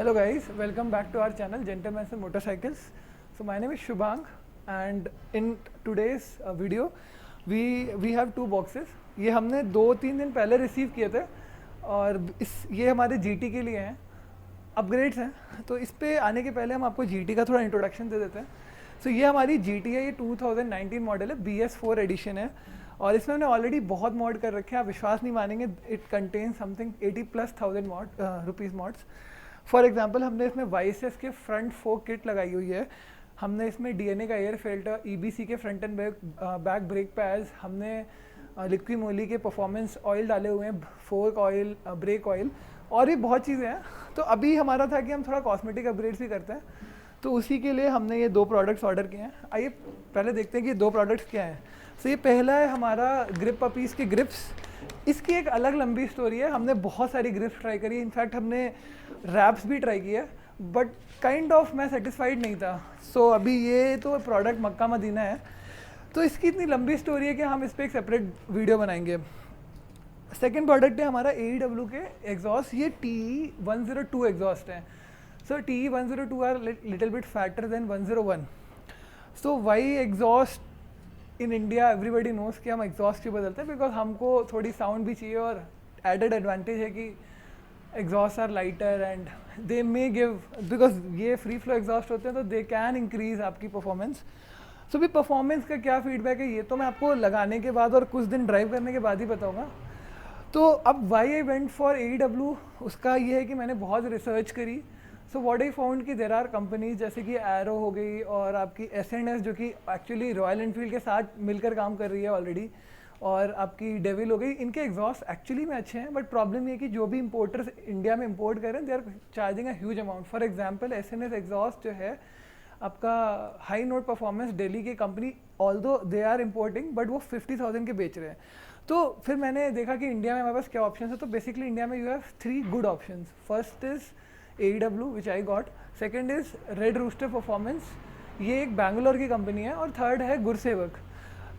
Hello guys, welcome back to our channel Gentlemen and Motorcycles. So my name is Shubhang and in today's video we have two boxes. ये हमने 2-3 दिन पहले receive किए थे और ये हमारे GT के लिए हैं, अपग्रेड्स हैं. तो इस पे आने के पहले हम आपको GT का थोड़ा इंट्रोडक्शन दे देते हैं. So ये हमारी GT है, ये 2019 मॉडल है, BS4 एडिशन है और इसमें हमने ऑलरेडी बहुत मॉड कर रखे हैं. आप विश्वास नहीं मानेंगे, it contain something 80,000+ rupees mods. For example हमने इसमें वाइसेस के फ्रंट फोक किट लगाई हुई है. हमने इसमें DNA का एयर फिल्टर, EBC के front end back brake pads, हमने लिक्विड मोली के परफॉर्मेंस ऑयल डाले हुए हैं, फोर्क ऑयल, ब्रेक ऑयल और भी बहुत चीज़ें हैं. तो अभी हमारा था कि हम थोड़ा कॉस्मेटिक अपग्रेड्स भी करते हैं, तो उसी के लिए हमने ये 2 प्रोडक्ट्स ऑर्डर किए हैं. आइए पहले देखते हैं कि ये 2 प्रोडक्ट्स क्या हैं. तो ये पहला है हमारा ग्रिप पपीज़ के ग्रिप्स. इसकी एक अलग लंबी स्टोरी है. हमने बहुत सारी ग्रिप्स ट्राई करी, इनफैक्ट हमने रैप्स भी ट्राई किया, बट काइंड ऑफ मैं सेटिस्फाइड नहीं था. सो अभी ये तो प्रोडक्ट मक्का मदीना है, तो इसकी इतनी लंबी स्टोरी है कि हम इस पर एक सेपरेट वीडियो बनाएंगे. सेकेंड प्रोडक्ट है हमारा AEW के एग्जॉस्ट. ये TE102 एग्जॉस्ट है. So TE102 are little bit fatter than 101. So why exhaust in India everybody knows कि हम एग्जॉस्ट क्यों बदलते हैं, बिकॉज हमको थोड़ी साउंड भी चाहिए और एडेड एडवांटेज है कि exhaust are lighter and they may give, because ये फ्री फ्लो एग्जॉस्ट होते हैं तो दे कैन इंक्रीज आपकी परफॉर्मेंस. सो भी परफॉर्मेंस का क्या फीडबैक है ये तो मैं आपको लगाने के बाद और कुछ दिन ड्राइव करने के बाद ही बताऊंगा. तो अब why I went for AEW, उसका ये है कि मैंने बहुत रिसर्च करी. सो व्हाट आई फाउंड कि देर आर कंपनीज जैसे कि एरो हो गई और आपकी S&S जो कि एक्चुअली रॉयल एनफील्ड के साथ मिलकर काम कर रही है ऑलरेडी, और आपकी डेविल हो गई. इनके एग्जॉस्ट एक्चुअली में अच्छे हैं, बट प्रॉब्लम ये है कि जो भी इंपोर्टर्स इंडिया में इंपोर्ट कर रहे हैं they are charging a huge amount. For example S&S exhaust जो है आपका हाई नोट परफॉर्मेंस दिल्ली की company, although they are importing, but वो 50,000 के बेच रहे हैं. तो फिर मैंने देखा कि इंडिया में हमारे पास क्या ऑप्शन है. तो बेसिकली इंडिया में you have 3 good option. First is AEW which I got, second is red rooster performance, ये एक बैंगलोर की कंपनी है, और थर्ड है गुरसेवक.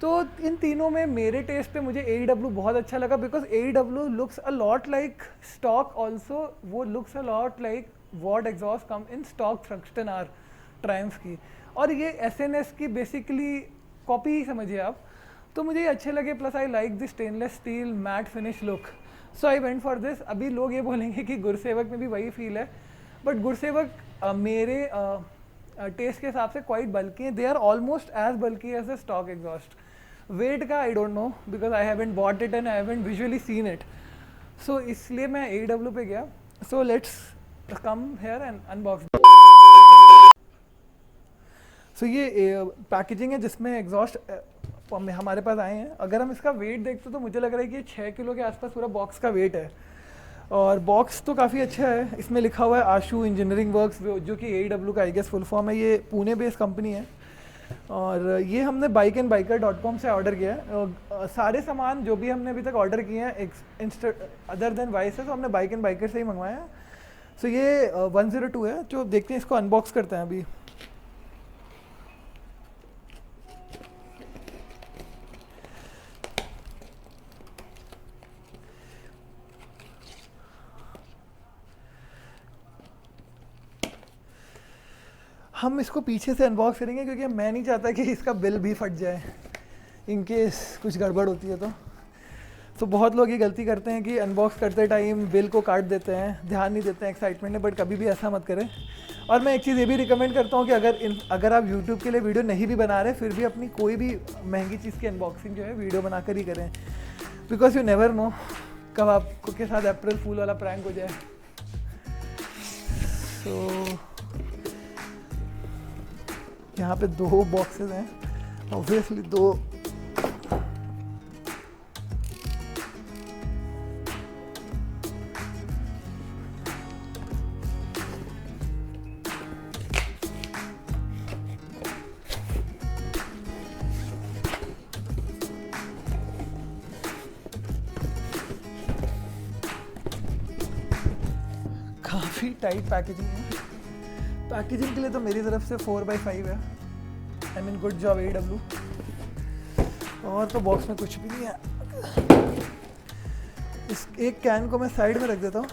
तो इन तीनों में मेरे टेस्ट पे मुझे AEW बहुत अच्छा लगा, because AEW looks a lot like stock also. वो looks a lot like what exhaust come in stock Thruxton R Triumph की, और ये S&S की बेसिकली कॉपी ही समझिए आप. तो मुझे ये अच्छे लगे, plus I like the stainless steel matte finish look. So I went for this. अभी लोग ये बोलेंगे कि गुरसेवक में भी वही फील है, बट गुरसेवक मेरे टेस्ट के हिसाब से क्वाइट बल्कि हैं. They are almost as bulky as the stock exhaust. Weight का I don't know, because I haven't bought it and I haven't visually seen it. So इसलिए मैं AEW पे गया. So let's come here and unbox. So ये packaging है जिसमें exhaust हमारे पास आए हैं. अगर हम इसका वेट देखते तो मुझे लग रहा है कि 6 किलो के आसपास पूरा बॉक्स का वेट है, और बॉक्स तो काफ़ी अच्छा है. इसमें लिखा हुआ है आशु इंजीनियरिंग वर्क्स, जो कि AEW का आई गेस फुल फॉर्म है. ये पुणे बेस्ड कंपनी है, और ये हमने bikeandbiker.com से ऑर्डर किया है. सारे सामान जो भी हमने अभी तक ऑर्डर किए हैं अदर देन वाइसेस, तो हमने बाइक एंड बाइकर से ही मंगवाया है. सो ये 102 है. जो देखते हैं, इसको अनबॉक्स करते हैं अभी. हम इसको पीछे से अनबॉक्स करेंगे क्योंकि मैं नहीं चाहता कि इसका बिल भी फट जाए इन केस कुछ गड़बड़ होती है. तो बहुत लोग ये गलती करते हैं कि अनबॉक्स करते टाइम बिल को काट देते हैं, ध्यान नहीं देते हैं एक्साइटमेंट में, बट कभी भी ऐसा मत करें. और मैं एक चीज़ ये भी रिकमेंड करता हूँ कि अगर आप YouTube के लिए वीडियो नहीं भी बना रहे, फिर भी अपनी कोई भी महंगी चीज़ की अनबॉक्सिंग जो है वीडियो बनाकर ही करें, बिकॉज यू नेवर नो कब आपको के साथ अप्रैल फूल वाला प्रैंक हो जाए. तो यहाँ पे 2 बॉक्सेस हैं, ऑब्वियसली 2. काफ़ी टाइट पैकेजिंग है. पैकेजिंग के लिए तो मेरी तरफ से 4/5 है. I mean good job AEW. और तो बॉक्स में कुछ भी नहीं है. इस एक कैन को मैं साइड में रख देता हूँ.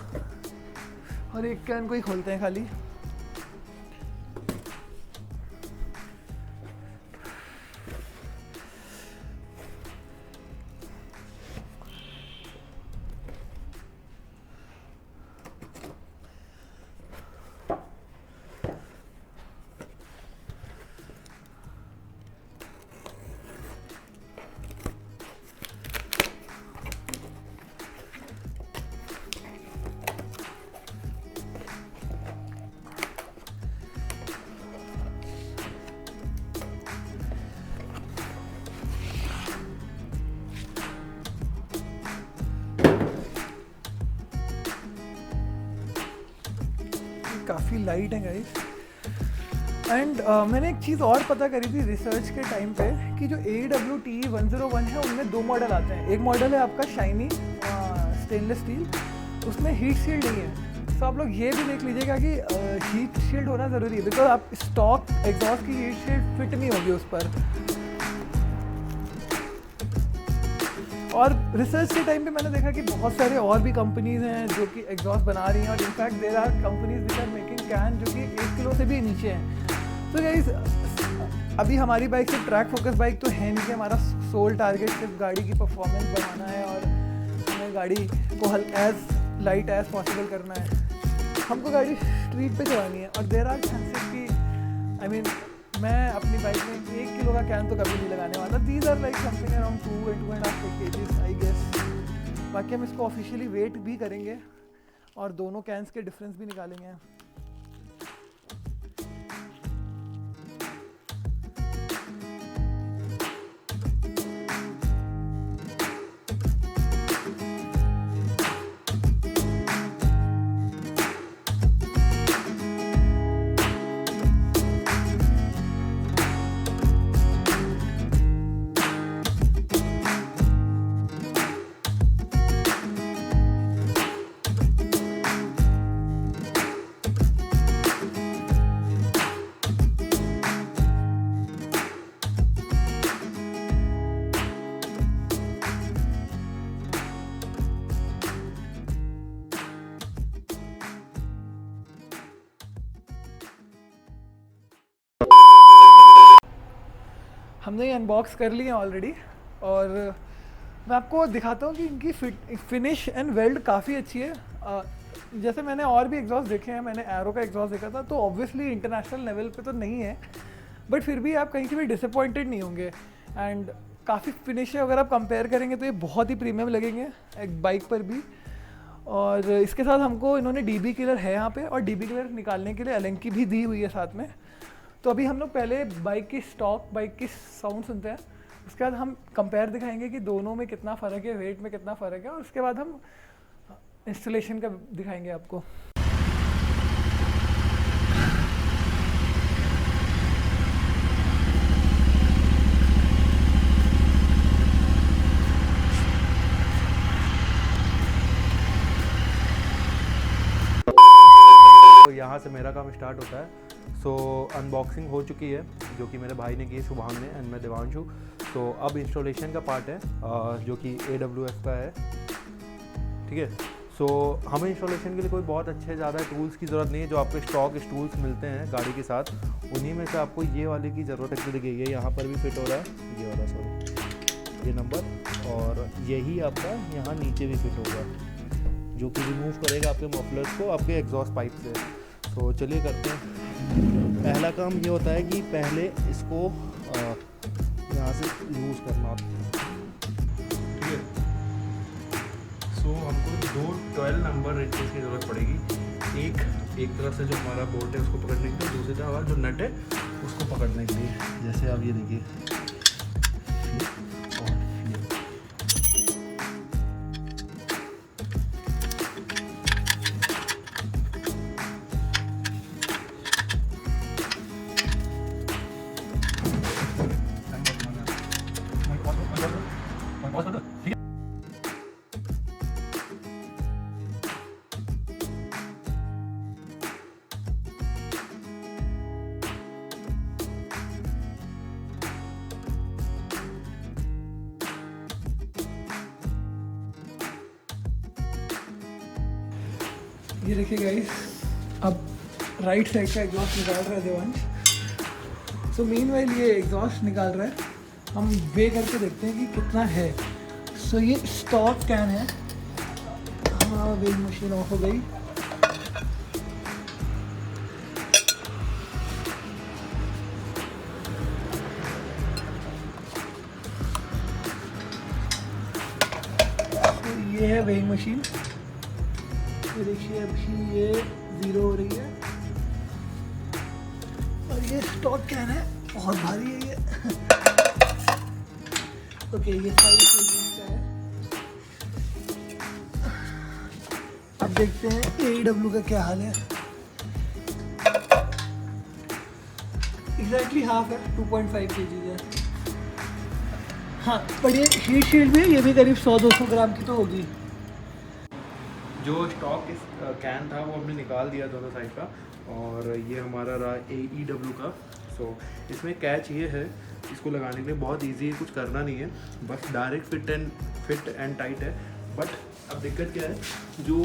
और एक कैन को ही खोलते हैं खाली। काफ़ी लाइट है गाइस। एंड मैंने एक चीज़ और पता करी थी रिसर्च के टाइम पे कि जो AWTE101 है उनमें दो मॉडल आते हैं। एक मॉडल है आपका शाइनी स्टेनलेस स्टील, उसमें हीट शील्ड नहीं है। तो आप लोग ये भी देख लीजिएगा कि हीट शील्ड होना ज़रूरी है, बिकॉज आप स्टॉक एग्जॉस्ट की हीट शील्ड फिट नहीं होगी उस पर। और रिसर्च के टाइम पे मैंने देखा कि बहुत सारे और भी कंपनीज हैं जो कि एग्जॉस्ट बना रही हैं, और in fact there are companies which are making can जो कि 1 किलो से भी नीचे हैं। तो गाइस अभी हमारी बाइक सिर्फ ट्रैक फोकस बाइक तो है नहीं कि हमारा सोल टारगेट सिर्फ गाड़ी की परफॉर्मेंस बढ़ाना है और हमें गाड़ी को एज लाइट एज पॉसिबल करना है। हमको गाड़ी स्ट्रीट पे चलानी है, और देयर आर चांसेस कि आई मीन मैं अपनी बाइक में 1 किलो का कैन तो कभी नहीं लगाने वाला। These are like something around 2 and 2.5 kgs I guess. बाकी हम इसको ऑफिशियली वेट भी करेंगे और दोनों कैंस के डिफरेंस भी निकालेंगे। हमने ये अनबॉक्स कर लिए हैं ऑलरेडी, और मैं आपको दिखाता हूँ कि इनकी फिनिश एंड वेल्ड काफ़ी अच्छी है। जैसे मैंने और भी एग्जॉस्ट देखे हैं, मैंने एरो का एग्जॉस्ट देखा था, तो ऑब्वियसली इंटरनेशनल लेवल पे तो नहीं है, बट फिर भी आप कहीं से भी डिसअपॉइंटेड नहीं होंगे। एंड काफ़ी फिनिश है, अगर आप कंपेयर करेंगे तो ये बहुत ही प्रीमियम लगेंगे एक बाइक पर भी। और इसके साथ हमको इन्होंने DB किलर है यहाँ पे, और DB किलर निकालने के लिए एलन की भी दी हुई है साथ में। तो अभी हम लोग पहले बाइक की स्टॉक बाइक की साउंड सुनते हैं, उसके बाद हम कंपेयर दिखाएंगे कि दोनों में कितना फ़र्क है, वेट में कितना फ़र्क है, और उसके बाद हम इंस्टॉलेशन का दिखाएंगे आपको। तो यहाँ से मेरा काम स्टार्ट होता है। सो अनबॉक्सिंग हो चुकी है जो कि मेरे भाई ने की, शुभांग ने, एंड मैं देवांशु। तो अब इंस्टॉलेशन का पार्ट है जो कि AWS का है, ठीक है। सो हमें इंस्टॉलेशन के लिए कोई बहुत अच्छे ज़्यादा टूल्स की ज़रूरत नहीं है। जो आपको स्टॉक टूल्स मिलते हैं गाड़ी के साथ, उन्हीं में से आपको ये वाले की ज़रूरत एक्चुअली गई है। यहाँ पर भी फिट हो रहा है ये वाला, सॉरी ये नंबर, और यही आपका यहाँ नीचे भी फिट होगा, जो कि रिमूव करेगा आपके मफलर्स को आपके एग्जॉस्ट पाइप से। तो चलिए करते हैं। पहला काम ये होता है कि पहले इसको यहाँ से लूज़ करना, ठीक है। सो हमको 2 12 नंबर रिंचेस की ज़रूरत पड़ेगी। एक तरफ से जो हमारा बोल्ट है उसको पकड़ने के लिए, दूसरी तरफ हमारा जो नट है उसको पकड़ने के लिए। जैसे आप ये देखिए, ये देखिए गाइस, अब राइट साइड का एग्जॉस्ट निकाल रहा है देवांश। सो मीनवाइल ये एग्जॉस्ट निकाल रहा है, हम वे करके देखते हैं कि कितना है। सो ये स्टॉक कैन है। हाँ, वेइंग मशीन ऑफ हो गई। ये है वेइंग मशीन। ये देखिए अभी ये 0 हो रही है। और ये स्टॉक कैन है, बहुत भारी है ये। ओके, ये 5 kg का है। अब देखते हैं AEW का क्या हाल है। एग्जैक्टली हाफ है, 2.5 kg है। हाँ, पर ये हीट शील्ड भी है, ये भी करीब 100-200 ग्राम की तो होगी। जो स्टॉक इस कैन था वो हमने निकाल दिया दोनों साइड का, और ये हमारा रहा AEW का। सो इसमें कैच ये है, इसको लगाने के लिए बहुत इजी है, कुछ करना नहीं है, बस डायरेक्ट फिट एंड टाइट है। बट अब दिक्कत क्या है, जो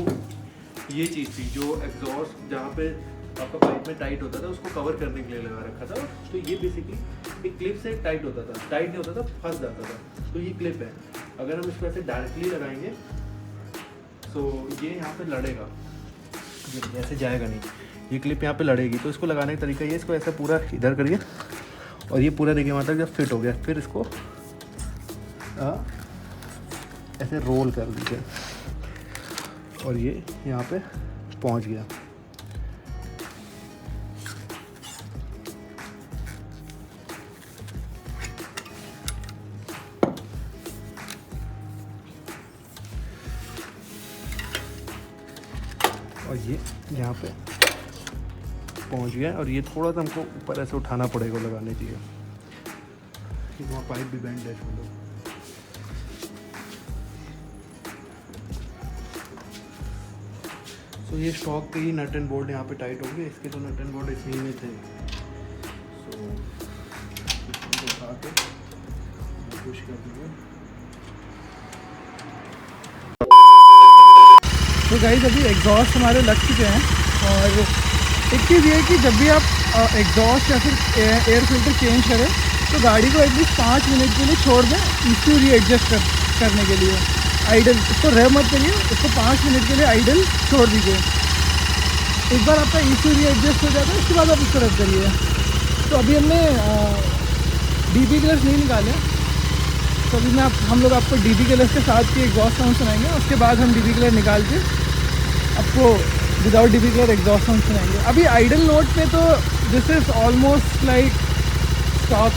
ये चीज़ थी, जो एग्जॉस्ट जहाँ पे आपका पाइप में टाइट होता था उसको कवर करने के लिए लगा रखा था। तो ये बेसिकली एक क्लिप से टाइट होता था, टाइट नहीं होता था, फंस जाता था। तो ये क्लिप है, अगर हम इसको ऐसे डायरेक्टली लगाएंगे तो ये यहाँ पे लड़ेगा, ये ऐसे जाएगा नहीं, ये क्लिप यहाँ पे लड़ेगी। तो इसको लगाने का तरीका ये, इसको ऐसे पूरा इधर करिए और ये पूरा देखिए वहाँ तक जब फिट हो गया, फिर इसको ऐसे रोल कर दीजिए और ये यहाँ पे पहुँच गया। और ये यहाँ पे पहुँच गया, और ये थोड़ा सा हमको ऊपर ऐसे उठाना पड़ेगा लगाने के लिए, क्योंकि वहाँ पाइप भी बेंड है इसमें। तो ये स्टॉक के ही नट एंड बोल्ट यहाँ पे टाइट हो गए, इसके तो नट एंड बोल्ट इसी में थे। सो इसको उठा के पुश कर दीजिए। तो गाइस, अभी एग्जॉस्ट हमारे लग चुके हैं। और एक चीज़ ये है कि जब भी आप एग्जॉस्ट या फिर एयर फिल्टर चेंज करें तो गाड़ी को एटलीस्ट 5 मिनट के लिए छोड़ दें, इसको रीएडजस्ट करने के लिए। आइडल इसको रेव मत करिए, इसको 5 मिनट के लिए आइडल छोड़ दीजिए। एक बार आपका ECU रीएडजस्ट हो जाता है, उसके बाद आप इसको रब करिए। तो अभी हमने DB कलर्स नहीं निकाले, तो अभी हम लोग आपको DB कलर्स के साथ की एग्जॉस्ट साउंड सुनाएंगे। उसके बाद हम DB कलर निकाल के आपको without DB colour exhaust sound सुनाएंगे। अभी आइडल नोट पे तो this is almost like stock.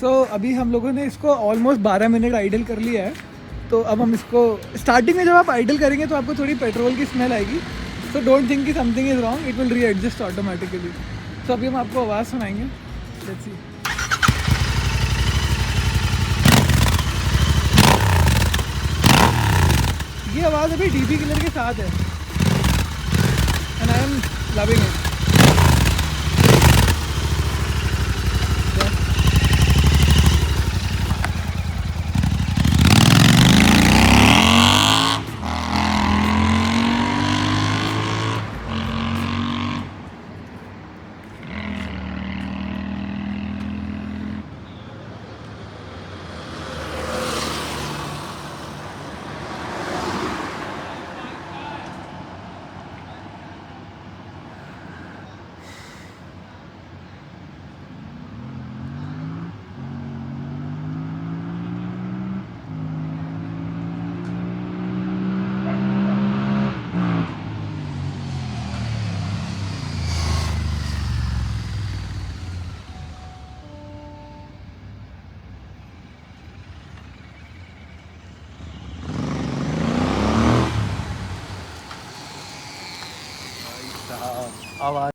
So अभी हम लोगों ने इसको ऑलमोस्ट 12 मिनट आइडल कर लिया है। तो अब हम इसको स्टार्टिंग में जब आप आइडल करेंगे तो आपको थोड़ी पेट्रोल की स्मेल आएगी। सो डोंट थिंक कि something is wrong, it will readjust automatically. तो अभी हम आपको आवाज़ सुनाएंगे, लेट्स सी। ये आवाज़ अभी DB कलर के साथ है and I am loving it. आवाज़